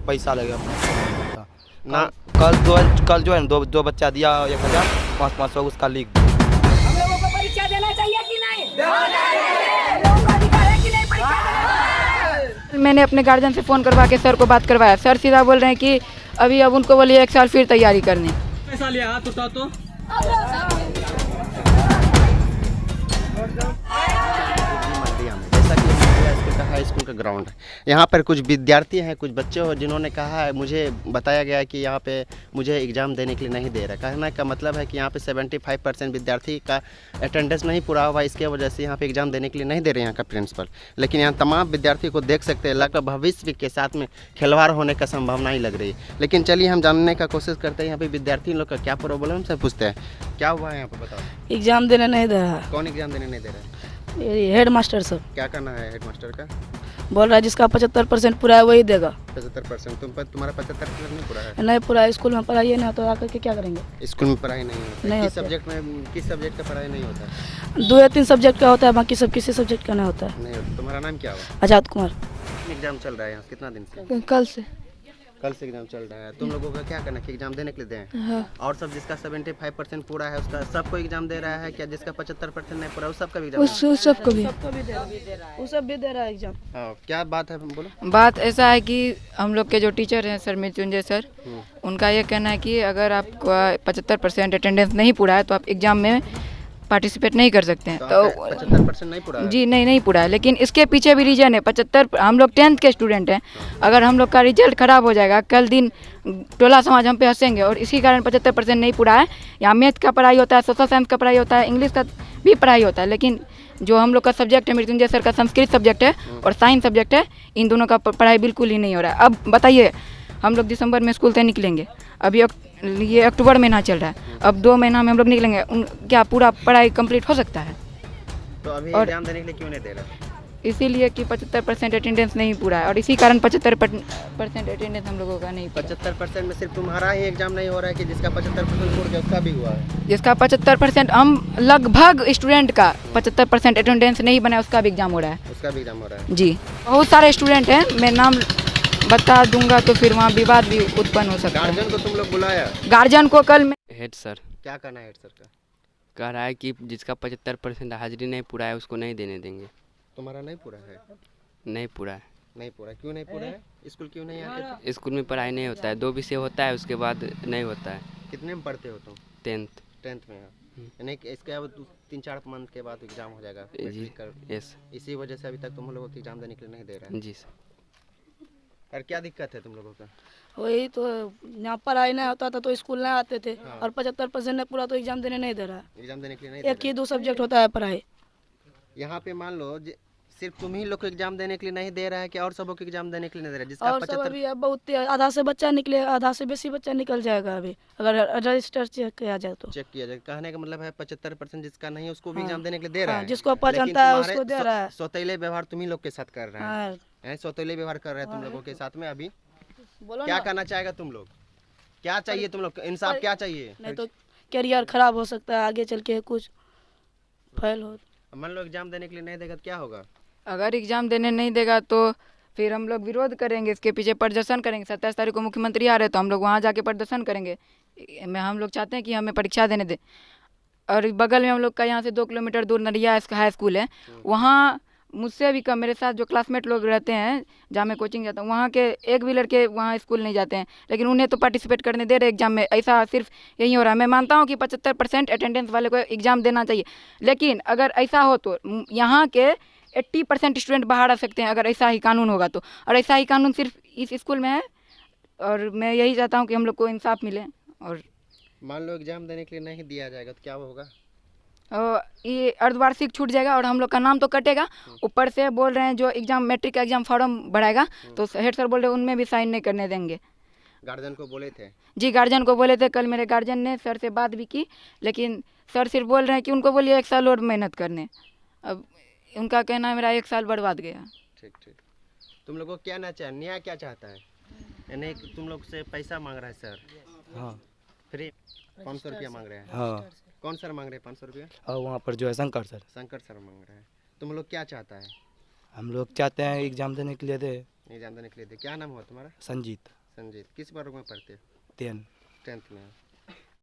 पैसा लगेगा ना कल जो है ना दो बच्चा दिया 1000 500 उसका लिख दो। हम लोगों को परीक्षा देना चाहिए कि नहीं? हम लोगों का अधिकार है कि नहीं परीक्षा देने का? मैंने अपने गार्जियन से फ़ोन करवा के सर को बात करवाया। सर सीधा बोल रहे हैं कि अभी अब उनको बोलिए 1 साल फिर तैयारी करनी। पैसा लिया हाथ उठा तो जैसा कि हमारे स्कूल का हाई स्कूल का ग्राउंड है, यहाँ पर कुछ विद्यार्थी हैं, कुछ बच्चे हो जिन्होंने कहा है, मुझे बताया गया है कि यहाँ पे मुझे एग्ज़ाम देने के लिए नहीं दे रहा। कहने का मतलब है कि यहाँ पे 75% विद्यार्थी का अटेंडेंस नहीं पूरा हुआ, इसके वजह से यहाँ पे एग्ज़ाम देने के लिए नहीं दे रहे यहाँ का प्रिंसिपल। लेकिन यहाँ तमाम विद्यार्थी को देख सकते हैं, लगभग भविष्य के साथ में खिलवाड़ होने का संभावना ही लग रही है। लेकिन चलिए हम जानने का कोशिश करते हैं यहाँ पे विद्यार्थी लोग का क्या प्रॉब्लम से पूछते हैं। क्या हुआ है यहाँ पे, बताओ। एग्जाम देने नहीं दे रहा कौन एग्ज़ाम देने नहीं दे रहा है? है, हेड मास्टर सब क्या करना है हेड मास्टर का? बोल रहा है जिसका 75% पूरा है वही देगा। 75%? तुम्हारा 75% नहीं पूरा है? नहीं पूरा है, स्कूल में पढ़ाई नहीं तो आकर के क्या करेंगे? स्कूल में पढ़ाई नहीं होती? नहीं किस होता। सब्जेक्ट में, किस सब्जेक्ट का पढ़ाई नहीं होता? 2 या 3 सब्जेक्ट का होता है, बाकी सब किसी सब्जेक्ट का नहीं होता है। नहीं होता। तुम्हारा नाम क्या हुआ? आजाद कुमार। एग्जाम चल रहा है यहाँ कितना दिन से? कल से। कल से एग्जाम चल रहा है। तुम लोगों का क्या करना है कि एग्जाम देने के लिए दें? हाँ। और सब जिसका 75% पूरा है उसका सबको एग्जाम दे रहा है क्या? जिसका 75% नहीं पूरा उस सबका भी एग्जाम? उस सबको भी। वो सब भी दे रहा है एग्जाम। हाँ, क्या बात है बोलो। बात ऐसा है कि हम लोग के जो टीचर हैं सर मृत्युंजय सर, उनका ये कहना है कि अगर आपका 75% अटेंडेंस नहीं पूरा है तो आप एग्ज़ाम में पार्टिसिपेट नहीं कर सकते हैं। तो 75% नहीं पूरा है? जी नहीं पूरा है, लेकिन इसके पीछे भी रीजन है। 75 हम लोग 10th के स्टूडेंट हैं, अगर हम लोग का रिजल्ट ख़राब हो जाएगा कल दिन टोला समाज हम पे हंसेंगे, और इसी कारण 75% नहीं पूरा है। यहाँ मैथ का पढ़ाई होता है, सोशल साइंस का पढ़ाई होता है, इंग्लिश का भी पढ़ाई होता है, लेकिन जो हम लोग का सब्जेक्ट है मृत्युंजय सर का संस्कृत सब्जेक्ट है और साइंस सब्जेक्ट है, इन दोनों का पढ़ाई बिल्कुल ही नहीं हो रहा है। अब बताइए, हम लोग दिसंबर में स्कूल से निकलेंगे, अभी ये अक्टूबर महीना चल रहा है, अब 2 महीना में हम लोग निकलेंगे, क्या पूरा पढ़ाई कंप्लीट हो सकता है? तो अभी और एग्जाम देने के लिए क्यों नहीं दे रहा? इसीलिए कि 75% अटेंडेंस नहीं पूरा है, और इसी कारण 75% अटेंडेंस हम लोगों का नहीं पूरा। 75% में सिर्फ तुम्हारा ही एग्जाम नहीं हो रहा है कि जिसका 75% पूरा गया उसका भी हुआ है? जिसका 75% हम लगभग स्टूडेंट का 75% अटेंडेंस नहीं बना है, उसका भी एग्जाम हो रहा है। उसका भी एग्जाम हो रहा है? जी, बहुत सारे स्टूडेंट हैं, मैं नाम बता दूंगा तो फिर वहाँ विवाद भी उत्पन्न हो सकता है। गार्जियन को तुम लोग बुलाया? गार्जियन को कल हेड सर क्या करना है हेड सर का? कह रहा है कि जिसका 75% हाजिरी नहीं पूरा है उसको नहीं देने देंगे। तुम्हारा नहीं पूरा है? नहीं पूरा है। नहीं पूरा? क्यों नहीं पूरा है? स्कूल क्यों नहीं आते? स्कूल में पढ़ाई नहीं होता है, 2 विषय होता है, उसके बाद नहीं होता है। कितने में पढ़ते हो तुम? 10th। 10th में हो? यानी कि इसके बाद 3-4 मंथ के बाद एग्जाम हो जाएगा जी मैट्रिक का? यस इसी वजह से अभी तक तुम लोगों को एग्जाम देने के लिए नहीं दे रहा है? जी सर। और क्या दिक्कत है तुम लोगों का? वही तो, यहाँ पढ़ाई नहीं होता था तो स्कूल नहीं आते थे, और 75% नहीं पूरा तो एग्जाम देने नहीं दे रहा है। एग्जाम देने के लिए नहीं एक ही 2 सब्जेक्ट होता है पढ़ाई। यहाँ पे मान लो सिर्फ तुम ही लोग को एग्जाम देने के लिए नहीं दे रहा है कि और सबों को एग्जाम देने के लिए नहीं दे रहा है? जिसका और सब 75 अभी अब बहुत आधा से बच्चा निकले, आधा से बेसी बच्चा निकल जाएगा अभी, अगर रजिस्टर चेक किया जाए तो। चेक किया जाए। कहने का मतलब है 75% जिसका नहीं है उसको भी एग्जाम देने के लिए दे रहा है? जिसको पहचानता लेकिन है तुम्हारे उसको दे रहा है। सौतेले व्यवहार तुम ही लोग के साथ कर रहे हैं? हाँ, सौतेले व्यवहार कर रहे हैं तुम लोगों के साथ में। अभी बोलो क्या ना। करना चाहेगा तुम लोग? क्या चाहिए तुम लोग? इंसाफ क्या चाहिए? नहीं तो करियर खराब हो सकता है, आगे चल के कुछ फेल हो। मान लो एग्जाम देने के लिए नहीं देगा तो क्या होगा? अगर एग्ज़ाम देने नहीं देगा तो फिर हम लोग विरोध करेंगे, इसके पीछे प्रदर्शन करेंगे। 27 तारीख को मुख्यमंत्री आ रहे तो हम लोग वहाँ जाके प्रदर्शन करेंगे। हम लोग चाहते हैं कि हमें परीक्षा देने दें। और बगल में हम लोग का यहाँ से 2 किलोमीटर दूर नरिया हाई स्कूल है, वहाँ मुझसे भी कम मेरे साथ जो क्लासमेट लोग रहते हैं जहाँ मैं कोचिंग जाता हूँ, वहाँ के एक भी लड़के वहाँ स्कूल नहीं जाते हैं, लेकिन उन्हें तो पार्टिसिपेट करने दे रहे एग्जाम में। ऐसा सिर्फ यही हो रहा है। मैं मानता हूँ कि 75% अटेंडेंस वाले को एग्ज़ाम देना चाहिए, लेकिन अगर ऐसा हो तो यहाँ के 80% स्टूडेंट बाहर आ सकते हैं अगर ऐसा ही कानून होगा तो। और ऐसा ही कानून सिर्फ इस स्कूल में है, और मैं यही चाहता हूँ कि हम लोग को इंसाफ मिले। और मान लो एग्जाम देने के लिए नहीं दिया जाएगा तो क्या होगा? ये अर्धवार्षिक छूट जाएगा और हम लोग का नाम तो कटेगा। ऊपर से बोल रहे हैं जो एग्जाम मैट्रिक का एग्जाम फॉर्म बढ़ाएगा तो हेड सर बोल रहे हैं उनमें भी साइन नहीं करने देंगे। गार्जियन को बोले थे? जी, गार्जियन को बोले थे। कल मेरे गार्जियन ने सर से बात भी की, लेकिन सर सिर्फ बोल रहे हैं कि उनको बोलिए 1 साल और मेहनत करने। अब उनका कहना है मेरा 1 साल बर्बाद गया। ठीक ठीक। तुम लोगों को क्या ना चाहिए? न्याय क्या चाहता है? यानी तुम लोग से पैसा मांग रहा है सर? हाँ फ्री 500 रुपया मांग रहे हैं? हाँ। कौन सर मांग रहे हैं 500 रुपया? और वहाँ पर जो है शंकर सर शंकर सर मांग रहे हैं। तुम लोग क्या चाहता है? हम लोग चाहते हैं एग्ज़ाम देने के लिए दे, एग्जाम देने के लिए थे। क्या नाम हुआ तुम्हारा? संजीत संजीत। किस वर्ग में पढ़ते हो? 10। 10th में।